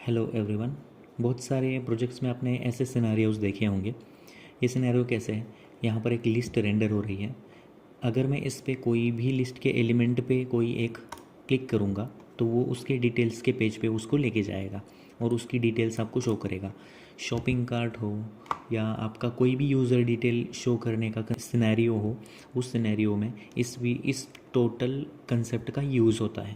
Hello everyone. बहुत सारे projects में आपने ऐसे सिनेरियोज देखे होंगे। ये सिनेरियो कैसे है, यहाँ पर एक लिस्ट रेंडर हो रही है। अगर मैं इस पे कोई भी लिस्ट के एलिमेंट पे कोई एक क्लिक करूँगा तो वो उसके डिटेल्स के पेज पे उसको लेके जाएगा और उसकी डिटेल्स आपको शो करेगा। शॉपिंग कार्ट हो या आपका कोई भी यूज़र डिटेल शो करने का सिनेरियो हो, उस सिनेरियो में इस टोटल कंसेप्ट का यूज़ होता है।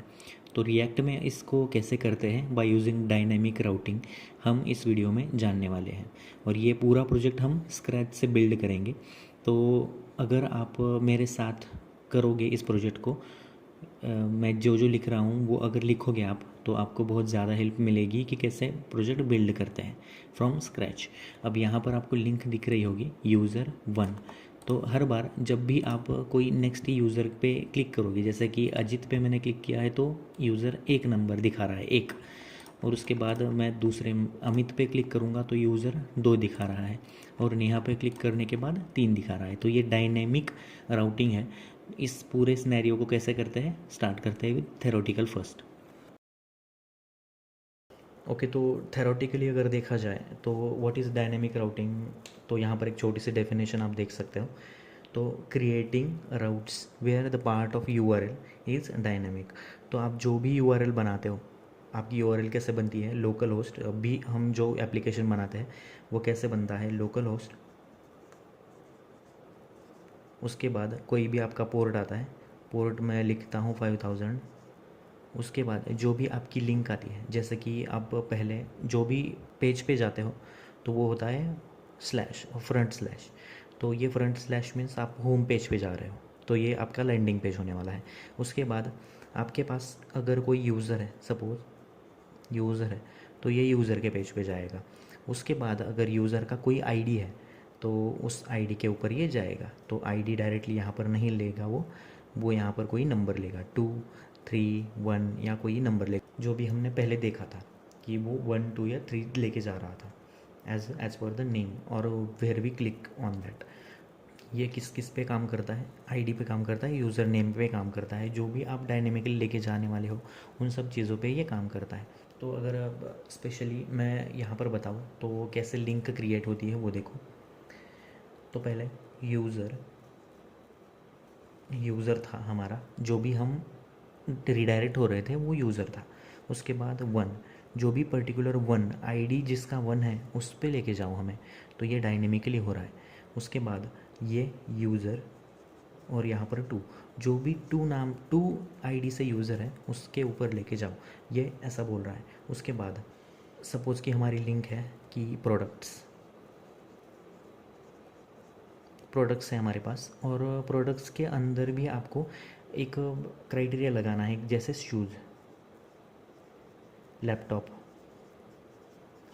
तो रिएक्ट में इसको कैसे करते हैं बाय यूजिंग डायनेमिक राउटिंग, हम इस वीडियो में जानने वाले हैं। और ये पूरा प्रोजेक्ट हम स्क्रैच से बिल्ड करेंगे। तो अगर आप मेरे साथ करोगे इस प्रोजेक्ट को, मैं जो जो लिख रहा हूँ वो अगर लिखोगे आप तो आपको बहुत ज़्यादा हेल्प मिलेगी कि कैसे प्रोजेक्ट बिल्ड करते हैं फ्रॉम स्क्रैच। अब यहाँ पर आपको लिंक दिख रही होगी user1। तो हर बार जब भी आप कोई नेक्स्ट यूज़र पे क्लिक करोगे, जैसे कि अजित पे मैंने क्लिक किया है तो यूज़र 1 नंबर दिखा रहा है, 1। और उसके बाद मैं दूसरे अमित पे क्लिक करूँगा तो यूज़र 2 दिखा रहा है, और नेहा पे क्लिक करने के बाद 3 दिखा रहा है। तो ये डायनेमिक राउटिंग है। इस पूरे सिनेरियो को कैसे करते हैं, स्टार्ट करते हैं विद थेरोटिकल फर्स्ट। ओके, तो थेरोटिकली अगर देखा जाए तो व्हाट इज़ डायनेमिक राउटिंग, तो यहाँ पर एक छोटी सी डेफिनेशन आप देख सकते हो। तो creating routes where the part of URL is dynamic. तो आप जो भी URL बनाते हो, आपकी URL कैसे बनती है, लोकल होस्ट। अभी हम जो एप्लीकेशन बनाते हैं वो कैसे बनता है, लोकल होस्ट। उसके बाद कोई भी आपका पोर्ट आता है, पोर्ट मैं लिखता हूँ 5000। उसके बाद जो भी आपकी लिंक आती है, जैसे कि आप पहले जो भी पेज पे जाते हो तो वो होता है स्लैश, फ्रंट स्लैश। तो ये फ्रंट स्लैश मीन्स आप होम पेज पे जा रहे हो, तो ये आपका लैंडिंग पेज होने वाला है। उसके बाद आपके पास अगर कोई यूज़र है, सपोज़ यूज़र है, तो ये यूज़र के पेज पे जाएगा। उसके बाद अगर यूज़र का कोई आईडी है तो उस आईडी के ऊपर ये जाएगा। तो आईडी डायरेक्टली यहाँ पर नहीं लेगा, वो यहाँ पर कोई नंबर लेगा, 2 3 1 या कोई नंबर लेगा जो भी हमने पहले देखा था कि वो 1 2 या 3 लेके जा रहा था एज पर द नेम, और where we click on that. ये किस किस पे काम करता है, आईडी पे काम करता है, यूज़र नेम पे काम करता है। जो भी आप डायनेमिकली लेके जाने वाले हो उन सब चीज़ों पे ये काम करता है। तो अगर अब स्पेशली मैं यहाँ पर बताऊँ तो कैसे लिंक क्रिएट होती है वो देखो। तो पहले यूज़र था हमारा, जो भी हम रिडायरेक्ट हो रहे थे वो यूज़र था। उसके बाद 1, जो भी पर्टिकुलर 1 आईडी जिसका 1 है उस पे लेके जाओ हमें, तो ये डायनेमिकली हो रहा है। उसके बाद ये यूज़र, और यहाँ पर 2, जो भी 2 आईडी से यूज़र है उसके ऊपर लेके जाओ, ये ऐसा बोल रहा है। उसके बाद सपोज़ कि हमारी लिंक है कि प्रोडक्ट्स है हमारे पास, और प्रोडक्ट्स के अंदर भी आपको एक क्राइटेरिया लगाना है, जैसे शूज़, लैपटॉप।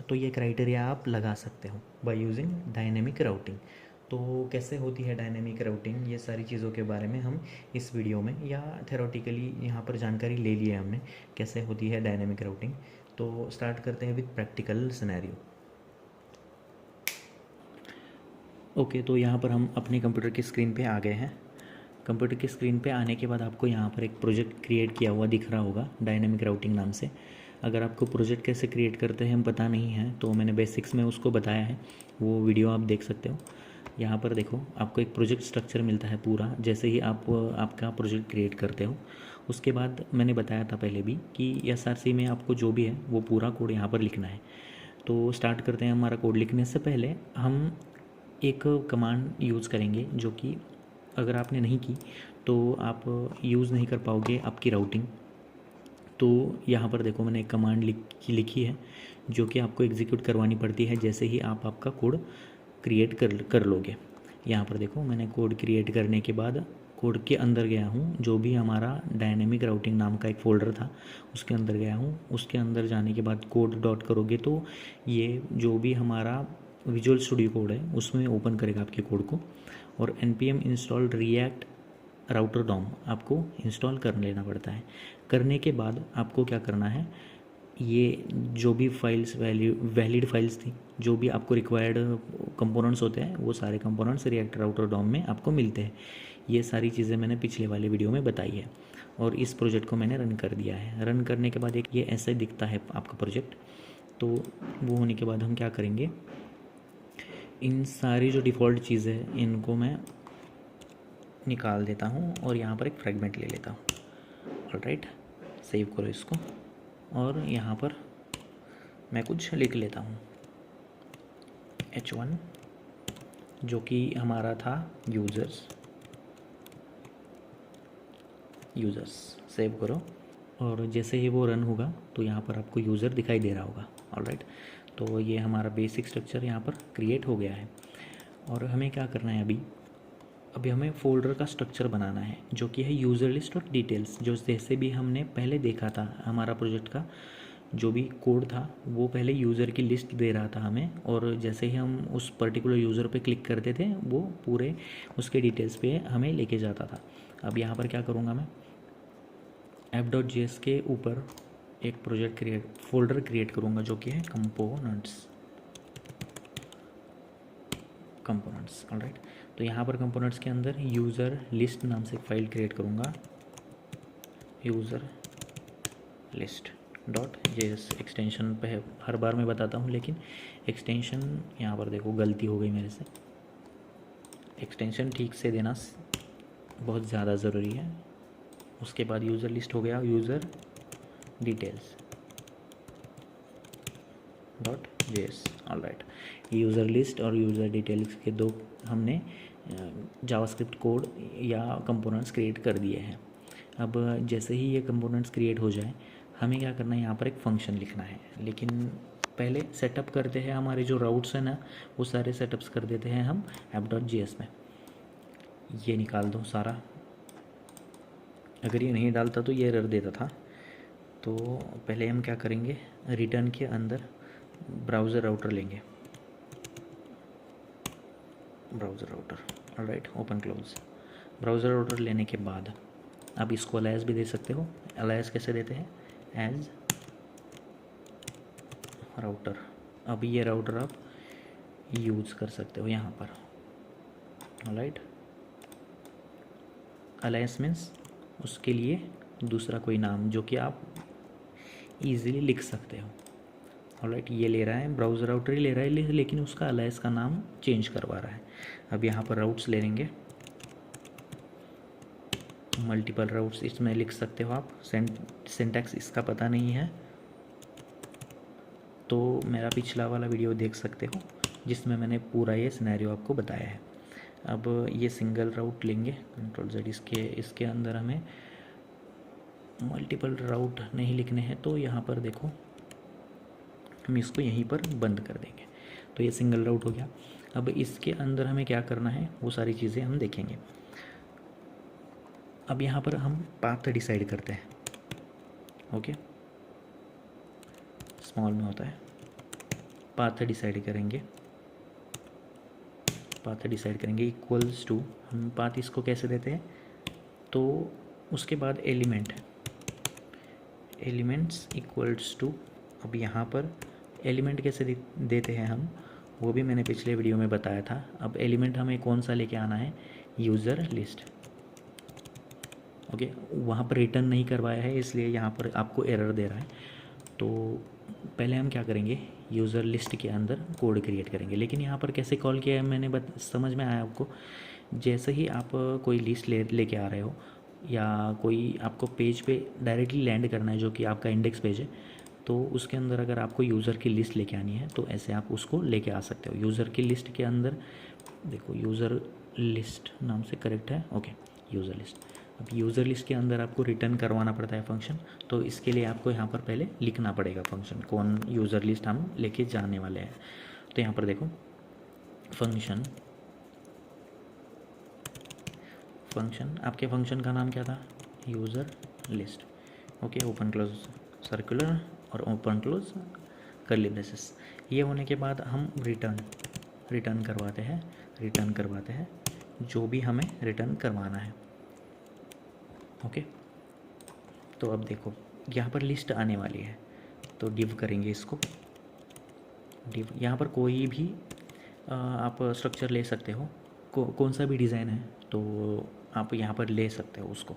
तो ये क्राइटेरिया आप लगा सकते हो बाय यूजिंग डायनेमिक राउटिंग। तो कैसे होती है डायनेमिक राउटिंग, ये सारी चीज़ों के बारे में हम इस वीडियो में, या थेरोटिकली यहाँ पर जानकारी ले ली है हमने कैसे होती है डायनेमिक राउटिंग। तो स्टार्ट करते हैं विद प्रैक्टिकल सिनेरियो। ओके, तो यहाँ पर हम अपने कंप्यूटर की स्क्रीन पे आ गए हैं। कंप्यूटर की स्क्रीन पे आने के बाद आपको यहाँ पर एक प्रोजेक्ट क्रिएट किया हुआ दिख रहा होगा डायनेमिक राउटिंग नाम से। अगर आपको प्रोजेक्ट कैसे क्रिएट करते हैं हम पता नहीं है तो मैंने बेसिक्स में उसको बताया है, वो वीडियो आप देख सकते हो। यहाँ पर देखो, आपको एक प्रोजेक्ट स्ट्रक्चर मिलता है पूरा, जैसे ही आप आपका प्रोजेक्ट क्रिएट करते हो। उसके बाद मैंने बताया था पहले भी कि SRC में आपको जो भी है वो पूरा कोड यहाँ पर लिखना है। तो स्टार्ट करते हैं। हमारा कोड लिखने से पहले हम एक कमांड यूज़ करेंगे जो कि अगर आपने नहीं की तो आप यूज़ नहीं कर पाओगे आपकी राउटिंग। तो यहाँ पर देखो, मैंने एक कमांड लिखी है जो कि आपको एग्जीक्यूट करवानी पड़ती है जैसे ही आप आपका कोड क्रिएट कर लोगे। यहाँ पर देखो, मैंने कोड क्रिएट करने के बाद कोड के अंदर गया हूँ, जो भी हमारा डायनेमिक राउटिंग नाम का एक फ़ोल्डर था उसके अंदर गया हूँ। उसके अंदर जाने के बाद कोड डॉट करोगे तो ये जो भी हमारा विजुअल स्टूडियो कोड है उसमें ओपन करेगा आपके कोड को। और npm install react router DOM आपको इंस्टॉल कर लेना पड़ता है। करने के बाद आपको क्या करना है, ये जो भी फाइल्स वैलिड फाइल्स थी, जो भी आपको रिक्वायर्ड कंपोनेंट्स होते हैं वो सारे कंपोनेंट्स रिएक्ट राउटर डॉम में आपको मिलते हैं। ये सारी चीज़ें मैंने पिछले वाले वीडियो में बताई है, और इस प्रोजेक्ट को मैंने रन कर दिया है। रन करने के बाद एक ये ऐसे दिखता है आपका प्रोजेक्ट। तो वो होने के बाद हम क्या करेंगे, इन सारी जो डिफ़ॉल्ट चीज़ें हैं इनको मैं निकाल देता हूँ और यहाँ पर एक फ्रेगमेंट ले लेता हूँ। ऑलराइट, सेव करो इसको और यहाँ पर मैं कुछ लिख लेता हूँ, H1 जो कि हमारा था यूज़र्स। सेव करो और जैसे ही वो रन होगा तो यहाँ पर आपको यूज़र दिखाई दे रहा होगा। ऑलराइट, तो ये हमारा बेसिक स्ट्रक्चर यहाँ पर क्रिएट हो गया है। और हमें क्या करना है, अभी हमें फ़ोल्डर का स्ट्रक्चर बनाना है जो कि है यूज़र लिस्ट और डिटेल्स। जो जैसे भी हमने पहले देखा था, हमारा प्रोजेक्ट का जो भी कोड था वो पहले यूज़र की लिस्ट दे रहा था हमें, और जैसे ही हम उस पर्टिकुलर यूज़र पे क्लिक करते थे वो पूरे उसके डिटेल्स पे हमें लेके जाता था। अब यहाँ पर क्या करूँगा, मैं app.js के ऊपर एक फ़ोल्डर क्रिएट करूँगा जो कि है कंपोनेंट्स। ऑलराइट, तो यहाँ पर कंपोनेंट्स के अंदर यूज़र लिस्ट नाम से एक फ़ाइल क्रिएट करूँगा, यूज़र लिस्ट .js एक्सटेंशन पे है। हर बार मैं बताता हूँ लेकिन एक्सटेंशन यहाँ पर देखो गलती हो गई मेरे से, एक्सटेंशन ठीक से देना बहुत ज़्यादा ज़रूरी है। उसके बाद यूज़र लिस्ट हो गया, user details .js। Alright, user list और यूज़र डिटेल्स के दो हमने जावास्क्रिप्ट कोड या कंपोनेंट्स क्रिएट कर दिए हैं। अब जैसे ही ये कंपोनेंट्स क्रिएट हो जाए हमें क्या करना है, यहाँ पर एक फ़ंक्शन लिखना है। लेकिन पहले सेटअप करते हैं, हमारे जो राउट्स हैं ना वो सारे सेटअप्स कर देते हैं हम app.js में। ये निकाल दो सारा, अगर ये नहीं डालता तो ये एरर देता था। तो पहले हम क्या करेंगे, रिटर्न के अंदर ब्राउज़र राउटर लेंगे, browser router. Alright, open close. Browser router लेने के बाद आप इसको अलायस भी दे सकते हो। अलायस कैसे देते हैं, एज राउटर। अब ये राउटर आप यूज़ कर सकते हो यहाँ पर। ऑलराइट, अलायस मीन्स उसके लिए दूसरा कोई नाम जो कि आप इजीली लिख सकते हो। ऑलराइट, ये ले रहा है, ब्राउज़र राउटर ही ले रहा है लेकिन उसका अलायस का नाम चेंज करवा रहा है। अब यहाँ पर राउट्स ले लेंगे, मल्टीपल राउट्स इसमें लिख सकते हो आप। सिंटैक्स इसका पता नहीं है तो मेरा पिछला वाला वीडियो देख सकते हो जिसमें मैंने पूरा ये सिनेरियो आपको बताया है। अब ये सिंगल राउट लेंगे, Ctrl+Z। इसके अंदर हमें मल्टीपल राउट नहीं लिखने हैं तो यहाँ पर देखो हम इसको यहीं पर बंद कर देंगे। तो ये सिंगल राउट हो गया। अब इसके अंदर हमें क्या करना है वो सारी चीज़ें हम देखेंगे। अब यहाँ पर हम पाथ डिसाइड करते हैं। ओके, स्मॉल में होता है, पाथ डिसाइड करेंगे। इक्वल्स टू, हम पाथ इसको कैसे देते हैं, तो उसके बाद एलिमेंट्स इक्वल्स टू। अब यहाँ पर एलिमेंट कैसे देते हैं हम, वो भी मैंने पिछले वीडियो में बताया था। अब एलिमेंट हमें कौन सा लेके आना है, यूज़र लिस्ट। ओके, वहाँ पर रिटर्न नहीं करवाया है इसलिए यहाँ पर आपको एरर दे रहा है। तो पहले हम क्या करेंगे, यूज़र लिस्ट के अंदर कोड क्रिएट करेंगे। लेकिन यहाँ पर कैसे कॉल किया है मैंने समझ में आया आपको। जैसे ही आप कोई लिस्ट लेके आ रहे हो या कोई आपको पेज पे डायरेक्टली लैंड करना है जो कि आपका इंडेक्स पेज है, तो उसके अंदर अगर आपको यूज़र की लिस्ट लेके आनी है तो ऐसे आप उसको लेके आ सकते हो। यूज़र की लिस्ट के अंदर देखो, यूज़र लिस्ट नाम से करेक्ट है। Okay, user list. अब यूज़र लिस्ट के अंदर आपको रिटर्न करवाना पड़ता है फंक्शन, तो इसके लिए आपको यहाँ पर पहले लिखना पड़ेगा फंक्शन, कौन यूज़र लिस्ट हम लेके जाने वाले हैं। तो यहाँ पर देखो फंक्शन, आपके फंक्शन का नाम क्या था, user list. Okay, open close circular और ओपन क्लोज कर्ली ब्रेसेस। ये होने के बाद हम रिटर्न करवाते हैं जो भी हमें रिटर्न करवाना है। ओके, तो अब देखो यहाँ पर लिस्ट आने वाली है तो डिव करेंगे इसको। डिव, यहाँ पर कोई भी आप स्ट्रक्चर ले सकते हो, कौन सा भी डिज़ाइन है तो आप यहाँ पर ले सकते हो उसको।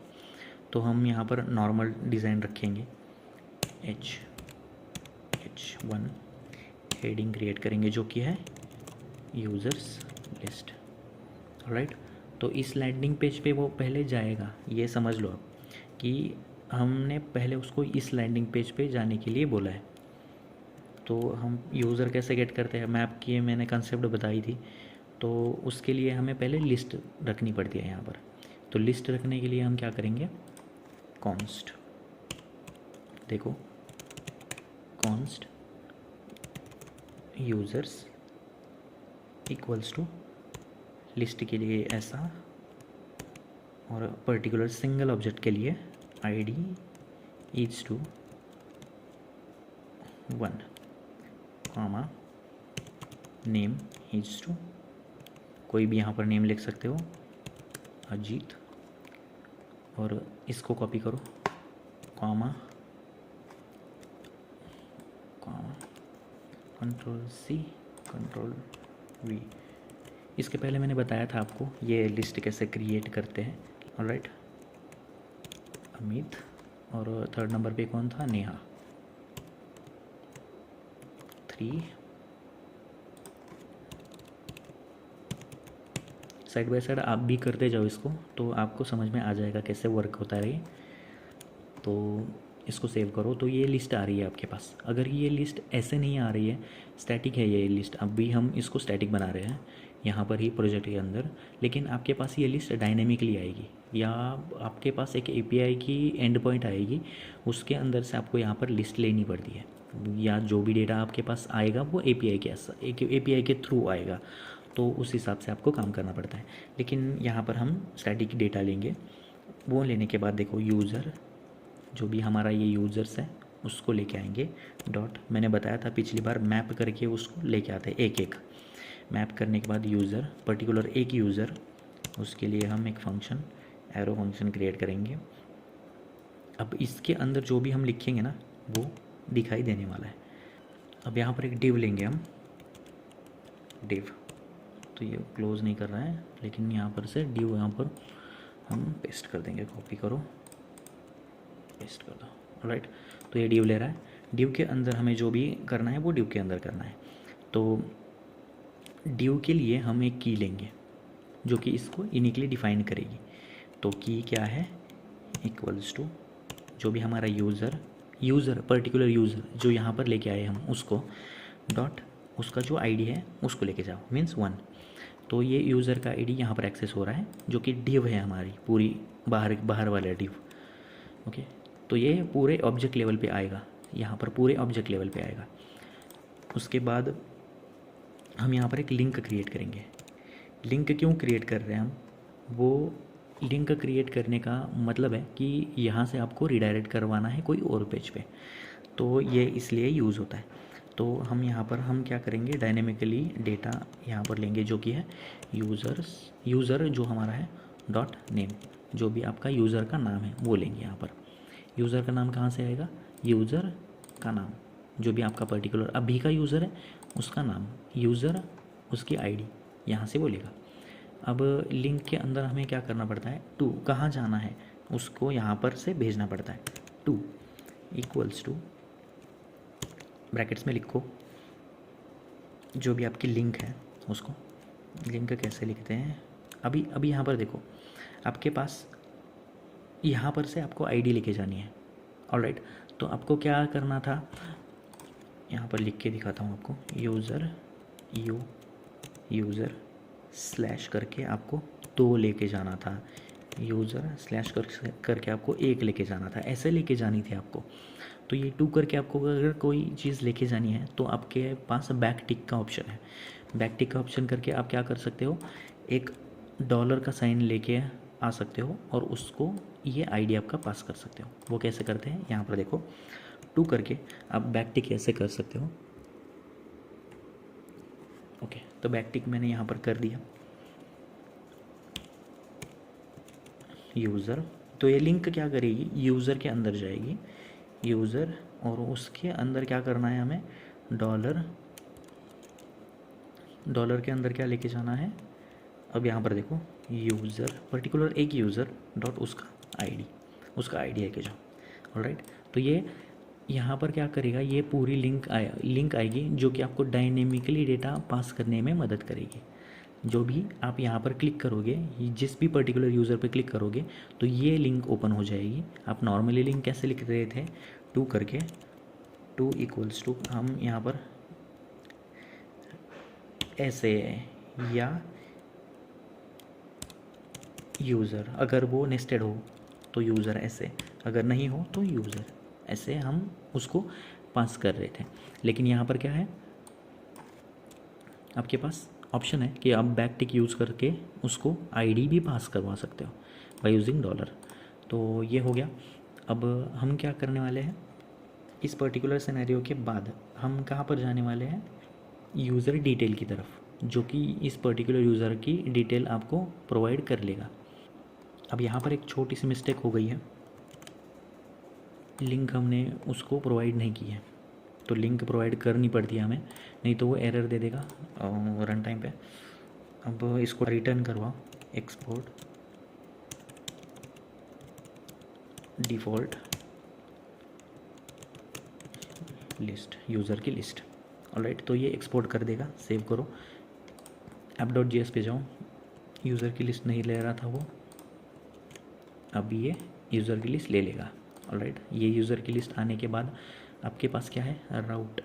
तो हम यहाँ पर नॉर्मल डिज़ाइन रखेंगे, H1 हेडिंग क्रिएट करेंगे जो कि है यूज़र्स लिस्ट। राइट, तो इस लैंडिंग पेज पे वो पहले जाएगा, ये समझ लो आप कि हमने पहले उसको इस लैंडिंग पेज पे जाने के लिए बोला है। तो हम यूज़र कैसे गेट करते हैं, मैप की मैंने कंसेप्ट बताई थी। तो उसके लिए हमें पहले लिस्ट रखनी पड़ती है यहाँ पर। तो लिस्ट रखने के लिए हम क्या करेंगे, कॉन्स्ट, देखो const users equals to list के लिए ऐसा, और पर्टिकुलर सिंगल ऑब्जेक्ट के लिए id is to 1, comma name is to, कोई भी यहाँ पर नेम लिख सकते हो, अजीत, और इसको कॉपी करो, कॉमा Ctrl+C Ctrl+V। इसके पहले मैंने बताया था आपको ये लिस्ट कैसे क्रिएट करते हैं। ऑलराइट, अमित, और थर्ड नंबर पे कौन था, नेहा। 3 साइड बाय साइड आप भी करते जाओ इसको, तो आपको समझ में आ जाएगा कैसे वर्क होता है ये। तो इसको सेव करो। तो ये लिस्ट आ रही है आपके पास। अगर ये लिस्ट ऐसे नहीं आ रही है, स्टैटिक है ये लिस्ट, अब भी हम इसको स्टैटिक बना रहे हैं यहाँ पर ही प्रोजेक्ट के अंदर, लेकिन आपके पास ये लिस्ट डायनेमिकली आएगी, या आपके पास एक API की एंड पॉइंट आएगी, उसके अंदर से आपको यहाँ पर लिस्ट लेनी पड़ती है, या जो भी डेटा आपके पास आएगा वो API के थ्रू आएगा, तो उस हिसाब से आपको काम करना पड़ता है। लेकिन यहाँ पर हम स्टैटिक डेटा लेंगे। वो लेने के बाद देखो यूज़र, जो भी हमारा ये यूज़र्स है उसको लेके आएंगे, डॉट, मैंने बताया था पिछली बार मैप करके उसको लेके आते हैं एक एक। मैप करने के बाद यूज़र, पर्टिकुलर एक यूज़र, उसके लिए हम एक फंक्शन, एरो फंक्शन क्रिएट करेंगे। अब इसके अंदर जो भी हम लिखेंगे ना वो दिखाई देने वाला है। अब यहाँ पर एक डिव लेंगे हम, डिव, तो ये क्लोज नहीं कर रहा है, लेकिन यहाँ पर से डिव यहाँ पर हम पेस्ट कर देंगे, कॉपी करो, पेस्ट कर दो। राइट, तो ये डिव ले रहा है। डिव के अंदर हमें जो भी करना है वो डिव के अंदर करना है। तो डिव के लिए हम एक की लेंगे जो कि इसको यूनिकली डिफाइन करेगी। तो की क्या है, इक्वल्स टू जो भी हमारा यूज़र पर्टिकुलर यूज़र जो यहाँ पर लेके आए हम उसको, डॉट उसका जो आईडी है उसको लेके जाओ, मीन्स 1। तो ये यूज़र का आईडी यहाँ पर एक्सेस हो रहा है जो कि डिव है हमारी पूरी बाहर वाला डिव। ओके, तो ये पूरे ऑब्जेक्ट लेवल पे आएगा, यहाँ पर पूरे ऑब्जेक्ट लेवल पे आएगा। उसके बाद हम यहाँ पर एक लिंक क्रिएट करेंगे। लिंक क्यों क्रिएट कर रहे हैं हम, वो लिंक क्रिएट करने का मतलब है कि यहाँ से आपको रिडायरेक्ट करवाना है कोई और पेज पे, तो ये इसलिए यूज़ होता है। तो हम यहाँ पर हम क्या करेंगे, डायनेमिकली डेटा यहाँ पर लेंगे जो कि है यूज़र जो हमारा है, डॉट नेम, जो भी आपका यूज़र का नाम है वो लेंगे। यहाँ पर यूज़र का नाम कहाँ से आएगा, यूज़र का नाम, जो भी आपका पर्टिकुलर अभी का यूज़र है उसका नाम, यूज़र उसकी आईडी, यहाँ से बोलेगा। अब लिंक के अंदर हमें क्या करना पड़ता है, टू कहाँ जाना है उसको यहाँ पर से भेजना पड़ता है। टू इक्वल्स टू, ब्रैकेट्स में लिखो जो भी आपकी लिंक है उसको। लिंक कैसे लिखते हैं, अभी यहाँ पर देखो, आपके पास यहाँ पर से आपको आईडी लेके जानी है। ऑलराइट, तो आपको क्या करना था, यहाँ पर लिख के दिखाता हूँ आपको, यूज़र स्लैश करके आपको 2 लेके जाना था, यूज़र स्लैश करके आपको 1 लेके जाना था, ऐसे लेके जानी थी आपको। तो ये 2 करके आपको अगर कोई चीज़ लेके जानी है तो आपके पास बैक टिक का ऑप्शन है। बैक टिक का ऑप्शन करके आप क्या कर सकते हो, एक डॉलर का साइन लेके आ सकते हो और उसको ये आईडी आपका पास कर सकते हो। वो कैसे करते हैं, यहाँ पर देखो, 2 करके आप बैक टिक ऐसे कर सकते हो। ओके, तो बैक टिक मैंने यहाँ पर कर दिया। यूज़र, तो ये लिंक क्या करेगी, यूज़र के अंदर जाएगी, यूज़र, और उसके अंदर क्या करना है हमें, डॉलर के अंदर क्या लेके जाना है। अब यहाँ पर देखो, यूज़र पर्टिकुलर एक यूज़र डॉट उसका आईडी लेके जाओ। ऑलराइट, तो ये यहाँ पर क्या करेगा, ये पूरी लिंक आएगी जो कि आपको डायनेमिकली डेटा पास करने में मदद करेगी। जो भी आप यहाँ पर क्लिक करोगे, जिस भी पर्टिकुलर यूज़र पे क्लिक करोगे तो ये लिंक ओपन हो जाएगी। आप नॉर्मली लिंक कैसे लिख रहे थे, टू करके, टू इक्वल्स टू, हम यहाँ पर ऐसे, या यूज़र, अगर वो नेस्टेड हो तो यूज़र ऐसे, अगर नहीं हो तो यूज़र, ऐसे हम उसको पास कर रहे थे। लेकिन यहाँ पर क्या है, आपके पास ऑप्शन है कि आप बैक टिक यूज़ करके उसको आईडी भी पास करवा सकते हो बाय यूजिंग डॉलर। तो ये हो गया। अब हम क्या करने वाले हैं, इस पर्टिकुलर सिनेरियो के बाद हम कहाँ पर जाने वाले हैं, यूज़र डिटेल की तरफ, जो कि इस पर्टिकुलर यूज़र की डिटेल आपको प्रोवाइड कर लेगा। अब यहाँ पर एक छोटी सी मिस्टेक हो गई है, लिंक हमने उसको प्रोवाइड नहीं की है, तो लिंक प्रोवाइड करनी पड़ती है हमें, नहीं तो वो एरर दे देगा रन टाइम पे। अब इसको रिटर्न करवाओ, एक्सपोर्ट डिफ़ॉल्ट लिस्ट, यूज़र की लिस्ट। ऑलराइट, तो ये एक्सपोर्ट कर देगा। सेव करो, app.js पे जाओ, यूज़र की लिस्ट नहीं ले रहा था वो, अब ये यूज़र की लिस्ट ले लेगा। ऑलराइट, ये यूज़र की लिस्ट आने के बाद आपके पास क्या है, राउट,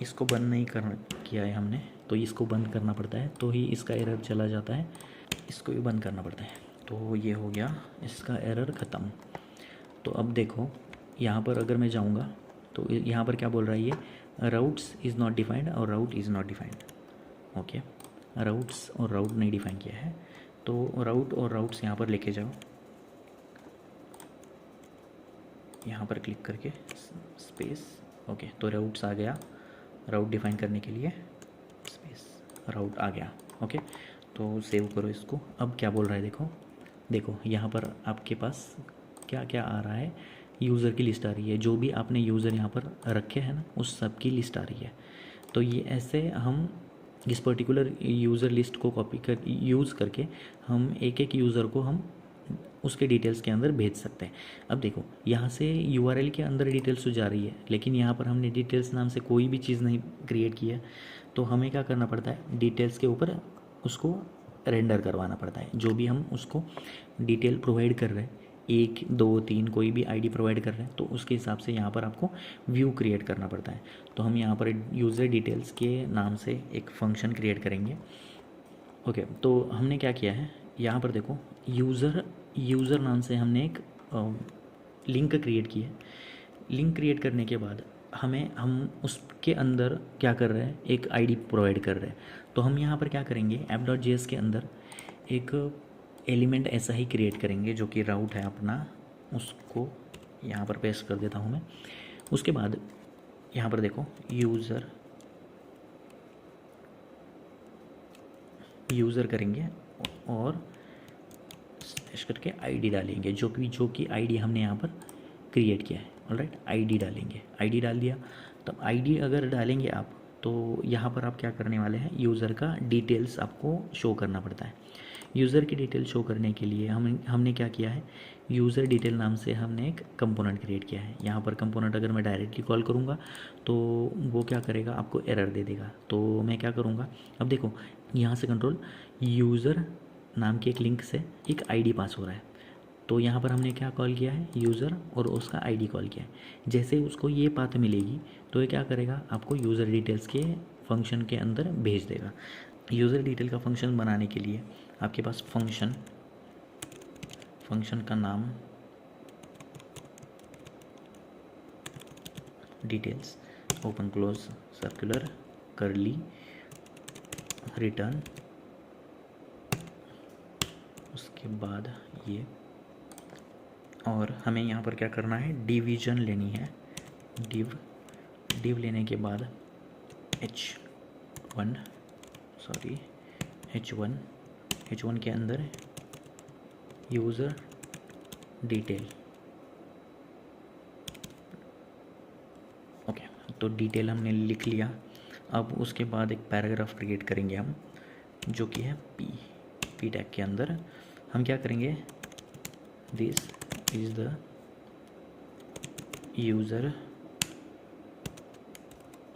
इसको बंद नहीं किया है हमने, तो इसको बंद करना पड़ता है, तो ही इसका एरर चला जाता है, इसको भी बंद करना पड़ता है। तो ये हो गया, इसका एरर ख़त्म। तो अब देखो यहाँ पर अगर मैं जाऊँगा तो यहाँ पर क्या बोल रहा है, ये राउट्स इज़ नॉट डिफाइंड और route is not defined. Okay, routes और राउट नहीं डिफाइन किया है, तो राउट और राउट्स यहाँ पर लेके जाओ, यहाँ पर क्लिक करके स्पेस। ओके, तो राउट्स आ गया, राउट डिफाइन करने के लिए स्पेस राउट आ गया। ओके, तो सेव करो इसको। अब क्या बोल रहा है, देखो यहाँ पर आपके पास क्या क्या आ रहा है, यूज़र की लिस्ट आ रही है, जो भी आपने यूज़र यहाँ पर रखे हैं ना उस सब की लिस्ट आ रही है। तो ये ऐसे हम इस पर्टिकुलर यूज़र लिस्ट को कॉपी कर यूज़ करके हम एक एक यूज़र को हम उसके डिटेल्स के अंदर भेज सकते हैं। अब देखो यहाँ से URL के अंदर डिटेल्स तो जा रही है, लेकिन यहाँ पर हमने डिटेल्स नाम से कोई भी चीज़ नहीं क्रिएट की है, तो हमें क्या करना पड़ता है, डिटेल्स के ऊपर उसको रेंडर करवाना पड़ता है। जो भी हम उसको डिटेल प्रोवाइड कर रहे हैं, 1 2 3 कोई भी आईडी प्रोवाइड कर रहे हैं, तो उसके हिसाब से यहाँ पर आपको व्यू क्रिएट करना पड़ता है। तो हम यहाँ पर यूज़र डिटेल्स के नाम से एक फंक्शन क्रिएट करेंगे। ओके, तो हमने क्या किया है, यहाँ पर देखो यूज़र नाम से हमने एक लिंक क्रिएट की है। लिंक क्रिएट करने के बाद हम उसके अंदर क्या कर रहे हैं, एक आईडी प्रोवाइड कर रहे हैं। तो हम यहाँ पर क्या करेंगे, app.js के अंदर एक एलिमेंट ऐसा ही क्रिएट करेंगे जो कि राउट है अपना, उसको यहाँ पर पेस्ट कर देता हूँ मैं। उसके बाद यहाँ पर देखो यूज़र करेंगे और स्लैश करके आईडी डालेंगे, जो कि आईडी हमने यहाँ पर क्रिएट किया है। ऑलराइट, आईडी डालेंगे, आईडी डाल दिया। तब आईडी अगर डालेंगे आप, तो यहाँ पर आप क्या करने वाले हैं, यूज़र का डिटेल्स आपको शो करना पड़ता है। यूज़र की डिटेल शो करने के लिए हमने क्या किया है, यूज़र डिटेल नाम से हमने एक कंपोनेंट क्रिएट किया है। यहाँ पर कंपोनेंट अगर मैं डायरेक्टली कॉल करूँगा तो वो क्या करेगा, आपको एरर दे देगा। तो मैं क्या करूँगा, अब देखो यहाँ से कंट्रोल यूज़र नाम की एक लिंक से एक आईडी पास हो रहा है, तो यहाँ पर हमने क्या कॉल किया है, यूज़र और उसका आईडी कॉल किया है। जैसे उसको ये पाथ मिलेगी तो ये क्या करेगा, आपको यूज़र डिटेल्स के फंक्शन के अंदर भेज देगा। यूज़र डिटेल का फंक्शन बनाने के लिए आपके पास फंक्शन का नाम details, open close circular curly return, उसके बाद ये, और हमें यहाँ पर क्या करना है, डिवीज़न लेनी है, डिव लेने के बाद H1 के अंदर यूज़र डिटेल। ओके, तो डिटेल हमने लिख लिया। अब उसके बाद एक पैराग्राफ क्रिएट करेंगे हम, जो कि है पी टैग के अंदर हम क्या करेंगे, this is the user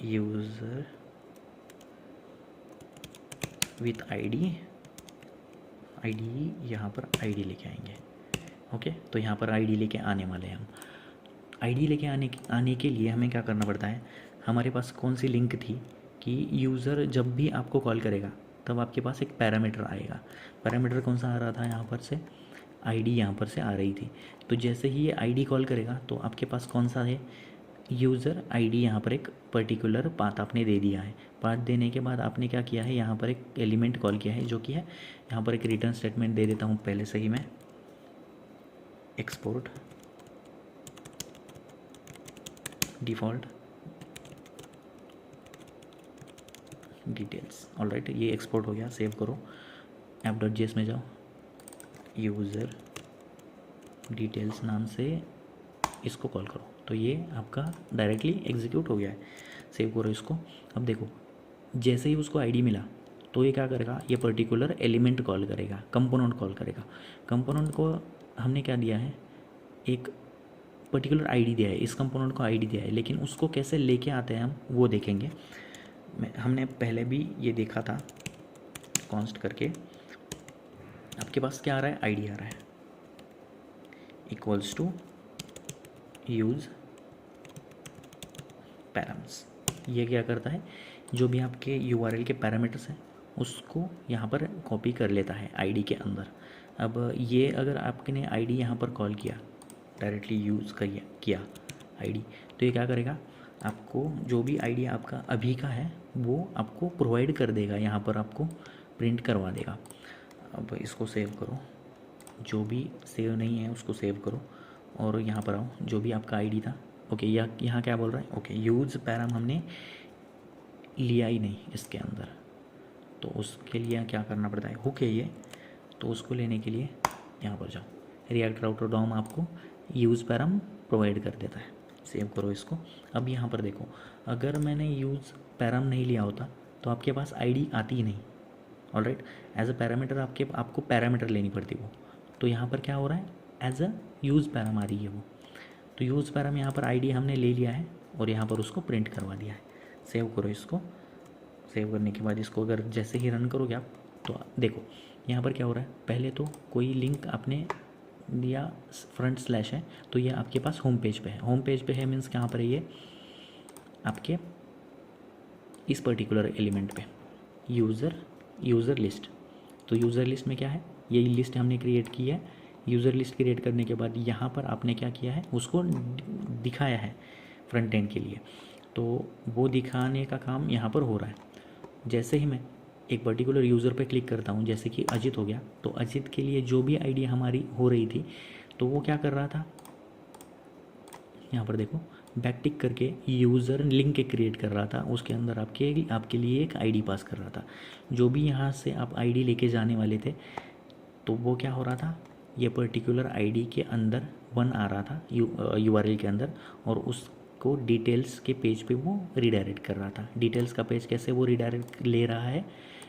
user with ID यहाँ पर आईडी लेके आएंगे। ओके, तो यहाँ पर आईडी लेके आने वाले हैं हम। आईडी लेके आने के लिए हमें क्या करना पड़ता है, हमारे पास कौन सी लिंक थी कि यूज़र जब भी आपको कॉल करेगा तब आपके पास एक पैरामीटर आएगा। पैरामीटर कौन सा आ रहा था, यहाँ पर से आईडी यहाँ पर से आ रही थी। तो जैसे ही ये आईडी कॉल करेगा तो आपके पास कौन सा है, यूज़र आईडी, यहाँ पर एक पर्टिकुलर पाथ आपने दे दिया है। पाथ देने के बाद आपने क्या किया है, यहाँ पर एक एलिमेंट कॉल किया है जो कि है, यहाँ पर एक रिटर्न स्टेटमेंट दे देता हूँ पहले से ही मैं, एक्सपोर्ट डिफ़ॉल्ट डिटेल्स। ऑलराइट, ये एक्सपोर्ट हो गया, सेव करो, app.js में जाओ, यूज़र डिटेल्स नाम से इसको कॉल करो, तो ये आपका डायरेक्टली एग्जीक्यूट हो गया है। सेव करो इसको। अब देखो, जैसे ही उसको आईडी मिला तो ये क्या करेगा, ये पर्टिकुलर एलिमेंट कॉल करेगा, कंपोनेंट कॉल करेगा। कंपोनेंट को हमने क्या दिया है, एक पर्टिकुलर आईडी दिया है, इस कंपोनेंट को आईडी दिया है, लेकिन उसको कैसे लेके आते हैं हम वो देखेंगे। हमने पहले भी ये देखा था, कॉन्स्ट करके आपके पास क्या आ रहा है, आईडी आ रहा है, इक्वल्स टू यूज़ पैराम्स। ये क्या करता है, जो भी आपके URL के पैरामीटर्स हैं उसको यहाँ पर कॉपी कर लेता है आईडी के अंदर। अब ये अगर आपने आईडी यहाँ पर कॉल किया, डायरेक्टली यूज़ किया आईडी, तो ये क्या करेगा, आपको जो भी आईडी आपका अभी का है वो आपको प्रोवाइड कर देगा, यहाँ पर आपको प्रिंट करवा देगा। अब इसको सेव करो, जो भी सेव नहीं है उसको सेव करो और यहाँ पर आओ, जो भी आपका आईडी था। ओके, यहाँ क्या बोल रहा है, ओके, यूज़ पैराम हमने लिया ही नहीं इसके अंदर, तो उसके लिए क्या करना पड़ता है, हुक है ये, तो उसको लेने के लिए यहाँ पर जाओ, रिएक्ट राउटर डॉम आपको यूज़ पैराम प्रोवाइड कर देता है। सेव करो इसको। अब यहाँ पर देखो, अगर मैंने यूज़ पैराम नहीं लिया होता तो आपके पास आईडी आती ही नहीं। ऑलराइट, एज अ पैरामीटर आपको पैरामीटर लेनी पड़ती वो, तो यहाँ पर क्या हो रहा है, एज अ यूज़ पैराम आ रही है वो। तो यूज़ पैराम यहाँ पर आईडी हमने ले लिया है और यहाँ पर उसको प्रिंट करवा दिया है। सेव करो इसको। सेव करने के बाद इसको अगर जैसे ही रन करोगे आप, तो देखो यहाँ पर क्या हो रहा है, पहले तो कोई लिंक आपने दिया, फ्रंट स्लैश है, तो ये आपके पास होम पेज पे है। होम पेज पे है मीन्स कहाँ पर है, ये आपके इस पर्टिकुलर एलिमेंट पे, यूज़र लिस्ट। तो यूज़र लिस्ट में क्या है, यही लिस्ट हमने क्रिएट की है। यूज़र लिस्ट क्रिएट करने के बाद यहाँ पर आपने क्या किया है, उसको दिखाया है फ्रंट एंड के लिए, तो वो दिखाने का काम यहाँ पर हो रहा है। जैसे ही मैं एक पर्टिकुलर यूज़र पे क्लिक करता हूँ, जैसे कि अजित हो गया, तो अजित के लिए जो भी आईडी हमारी हो रही थी, तो वो क्या कर रहा था, यहाँ पर देखो बैक टिक करके यूज़र लिंक क्रिएट कर रहा था, उसके अंदर आपके लिए एक आईडी पास कर रहा था। जो भी यहाँ से आप आईडी लेके जाने वाले थे, तो वो क्या हो रहा था, ये पर्टिकुलर आईडी के अंदर 1 आ रहा था URL के अंदर, और उसको डिटेल्स के पेज पे वो रिडायरेक्ट कर रहा था। डिटेल्स का पेज कैसे वो रिडायरेक्ट ले रहा है,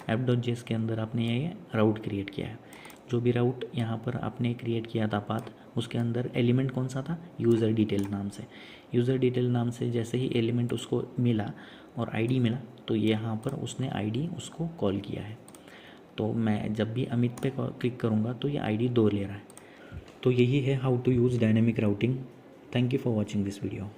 app.js के अंदर आपने ये राउट क्रिएट किया है। जो भी राउट यहाँ पर आपने क्रिएट किया था पाथ, उसके अंदर एलिमेंट कौन सा था, यूज़र डिटेल नाम से। यूज़र डिटेल नाम से जैसे ही एलिमेंट उसको मिला और आईडी मिला, तो यहाँ पर उसने आईडी उसको कॉल किया है। तो मैं जब भी अमित पे क्लिक करूँगा तो ये आईडी 2 ले रहा है। तो यही है how to use dynamic routing. Thank you for watching this video.